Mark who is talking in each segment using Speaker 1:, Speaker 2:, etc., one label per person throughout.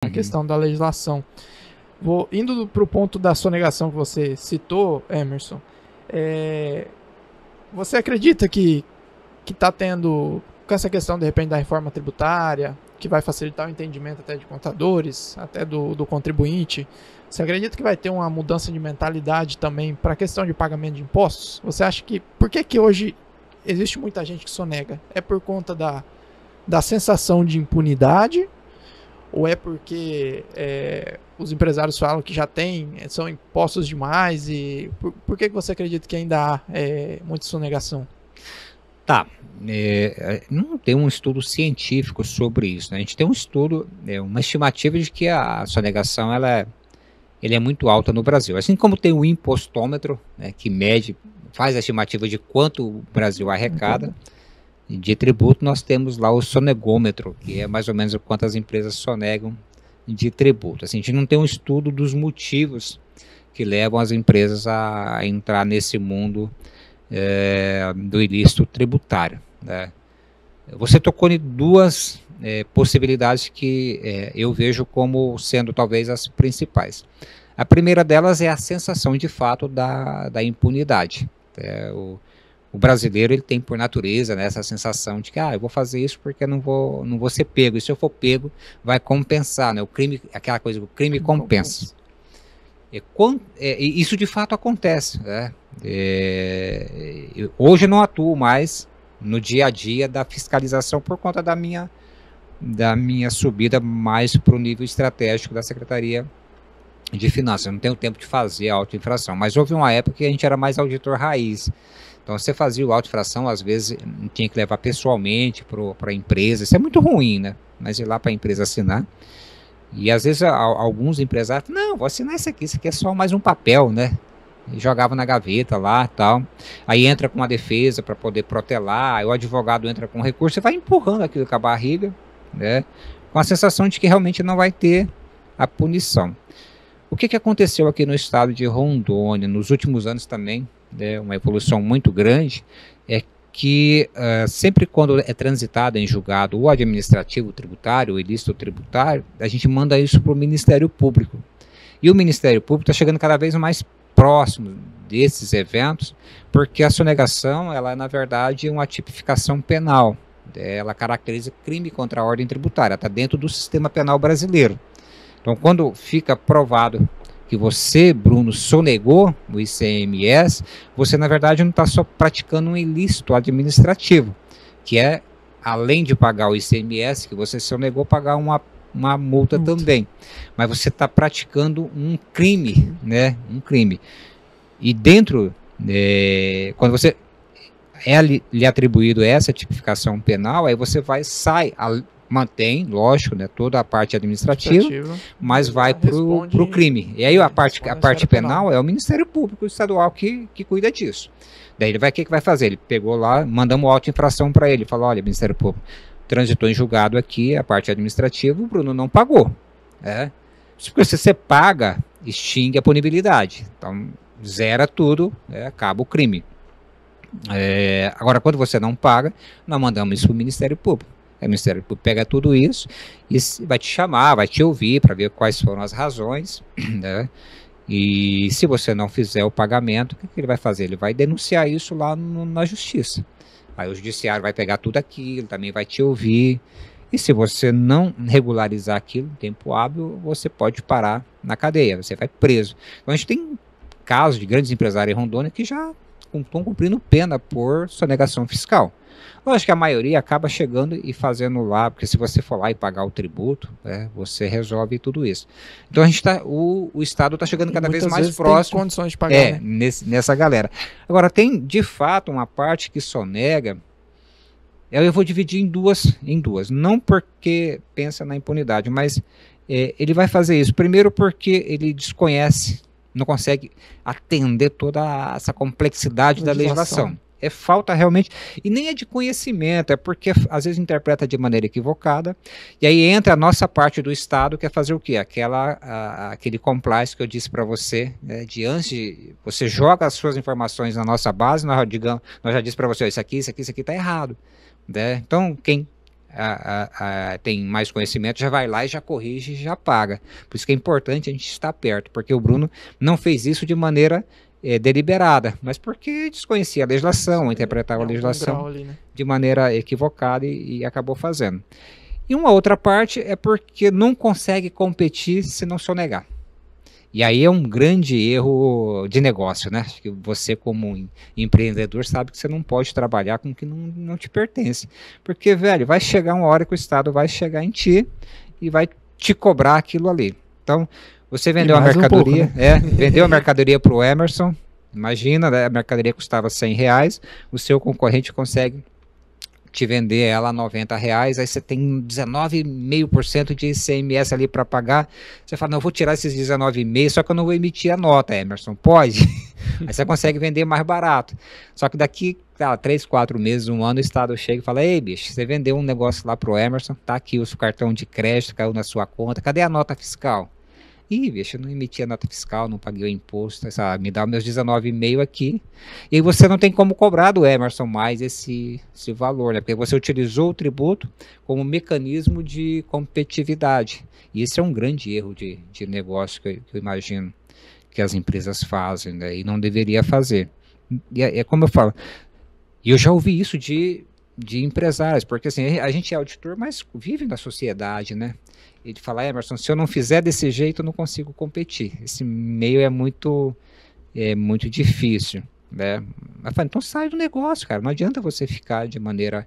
Speaker 1: a questão da legislação. Indo para o ponto da sonegação que você citou, Emerson, você acredita que está tendo, com essa questão de repente da reforma tributária, que vai facilitar o entendimento até de contadores, até do contribuinte, você acredita que vai ter uma mudança de mentalidade também para a questão de pagamento de impostos? Você acha que, por que hoje existe muita gente que sonega? É por conta da sensação de impunidade? Ou é porque os empresários falam que já são impostos demais? E por que você acredita que ainda há muita sonegação?
Speaker 2: Tá, não tem um estudo científico sobre isso, né? A gente tem um estudo, uma estimativa de que a sonegação ela é muito alta no Brasil. Assim como tem o impostômetro, né, que faz a estimativa de quanto o Brasil arrecada de tributo, nós temos lá o sonegômetro, que é mais ou menos o quanto as empresas sonegam de tributo. Assim, a gente não tem um estudo dos motivos que levam as empresas a entrar nesse mundo do ilícito tributário, né? Você tocou em duas possibilidades que eu vejo como sendo talvez as principais. A primeira delas é a sensação de fato da impunidade. O brasileiro ele tem por natureza, né, essa sensação de que eu vou fazer isso porque não vou ser pego, e se eu for pego vai compensar, né? O crime, aquela coisa, o crime compensa. Isso de fato acontece, né? Hoje eu não atuo mais no dia a dia da fiscalização por conta da minha subida mais para o nível estratégico da Secretaria de Finanças. Eu não tenho tempo de fazer a auto-infração, mas houve uma época que a gente era mais auditor raiz. Então você fazia o auto-infração, às vezes tinha que levar pessoalmente para a empresa. Isso é muito ruim, né? Mas ir lá para a empresa assinar. E às vezes alguns empresários, não, vou assinar isso aqui é só mais um papel, né? E jogava na gaveta lá, tal. Aí entra com uma defesa para poder protelar, aí o advogado entra com recurso e vai empurrando aquilo com a barriga, né? Com a sensação de que realmente não vai ter a punição. O que aconteceu aqui no estado de Rondônia nos últimos anos também, né, uma evolução muito grande, é que sempre quando é transitado em julgado o administrativo, o tributário, o ilícito tributário, a gente manda isso para o Ministério Público. E o Ministério Público está chegando cada vez mais próximo desses eventos, porque a sonegação, ela é na verdade uma tipificação penal. Ela caracteriza crime contra a ordem tributária, está dentro do sistema penal brasileiro. Então, quando fica provado que você, Bruno, sonegou o ICMS, você, na verdade, não está só praticando um ilícito administrativo, que é, além de pagar o ICMS, que você sonegou, pagar uma multa também. Mas você está praticando um crime, né? Um crime. E dentro, quando você lhe atribuído essa tipificação penal, aí você mantém, lógico, né, toda a parte administrativa, mas vai para o crime. E aí a parte penal é o Ministério Público Estadual que cuida disso. Daí o que vai fazer? Ele pegou lá, mandamos auto-infração para ele, falou, olha, Ministério Público, transitou em julgado aqui, a parte administrativa, o Bruno não pagou. Porque se você paga, extingue a punibilidade. Então, zera tudo, acaba o crime. Agora, quando você não paga, nós mandamos isso para o Ministério Público. O Ministério Público pega tudo isso e vai te chamar, vai te ouvir para ver quais foram as razões, né? E se você não fizer o pagamento, o que ele vai fazer? Ele vai denunciar isso lá na justiça. Aí o judiciário vai pegar tudo aquilo, também vai te ouvir. E se você não regularizar aquilo em tempo hábil, você pode parar na cadeia, você vai preso. Então a gente tem casos de grandes empresários em Rondônia que já estão cumprindo pena por sonegação fiscal. Eu acho que a maioria acaba chegando e fazendo lá, porque se você for lá e pagar o tributo, você resolve tudo isso. Então a gente o Estado está chegando cada vez mais próximo.
Speaker 1: Tem condições de pagar, né?
Speaker 2: Nessa galera. Agora, tem de fato uma parte que sonega, eu vou dividir em duas. Não porque pensa na impunidade, mas ele vai fazer isso. Primeiro porque ele desconhece, não consegue atender toda essa complexidade da legislação. Falta realmente, e nem é de conhecimento, é porque às vezes interpreta de maneira equivocada, e aí entra a nossa parte do Estado, que é fazer o quê? Aquele compliance que eu disse para você, né, você joga as suas informações na nossa base, nós já disse para você, isso aqui está errado, né? Então quem tem mais conhecimento, já vai lá e já corrige e já paga. Por isso que é importante a gente estar perto, porque o Bruno não fez isso de maneira deliberada, mas porque desconhecia a legislação, interpretava a legislação
Speaker 1: Ali, né?
Speaker 2: de maneira equivocada e acabou fazendo. E uma outra parte é porque não consegue competir se não sonegar. E aí é um grande erro de negócio, né? Acho que você, como empreendedor, sabe que você não pode trabalhar com o que não te pertence. Porque, velho, vai chegar uma hora que o Estado vai chegar em ti e vai te cobrar aquilo ali. Então, você vendeu a mercadoria, vendeu a mercadoria para o Emerson, imagina, né, a mercadoria custava R$100, o seu concorrente consegue te vender ela a R$90, aí você tem 19,5% de ICMS ali para pagar, você fala, não, eu vou tirar esses 19,5%, só que eu não vou emitir a nota, Emerson, pode? Aí você consegue vender mais barato, só que daqui 3, 4 meses, um ano, o Estado chega e fala, ei bicho, você vendeu um negócio lá pro Emerson, tá aqui o seu cartão de crédito, caiu na sua conta, cadê a nota fiscal? Ih, bicho, eu não emiti a nota fiscal, não paguei o imposto, me dá meus 19,5 aqui. E aí você não tem como cobrar do Emerson mais esse valor, né? Porque você utilizou o tributo como mecanismo de competitividade. E esse é um grande erro de negócio que eu imagino que as empresas fazem, né? E não deveria fazer. E é como eu falo, e eu já ouvi isso de empresários, porque assim, a gente é auditor, mas vive na sociedade, né? Ele fala, Emerson, se eu não fizer desse jeito, eu não consigo competir. Esse meio é muito difícil, né? Mas fala, então sai do negócio, cara. Não adianta você ficar de maneira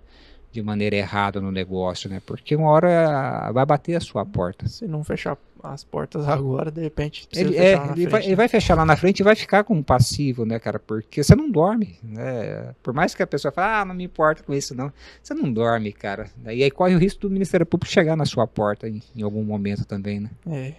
Speaker 2: errada no negócio, né? Porque uma hora vai bater a sua porta.
Speaker 1: Se não fechar as portas agora, de repente precisa fechar lá na frente.
Speaker 2: Ele vai fechar lá na frente e vai ficar com um passivo, né, cara? Porque você não dorme, né? Por mais que a pessoa fale, não me importa com isso, não. Você não dorme, cara. E aí corre o risco do Ministério Público chegar na sua porta em algum momento também, né?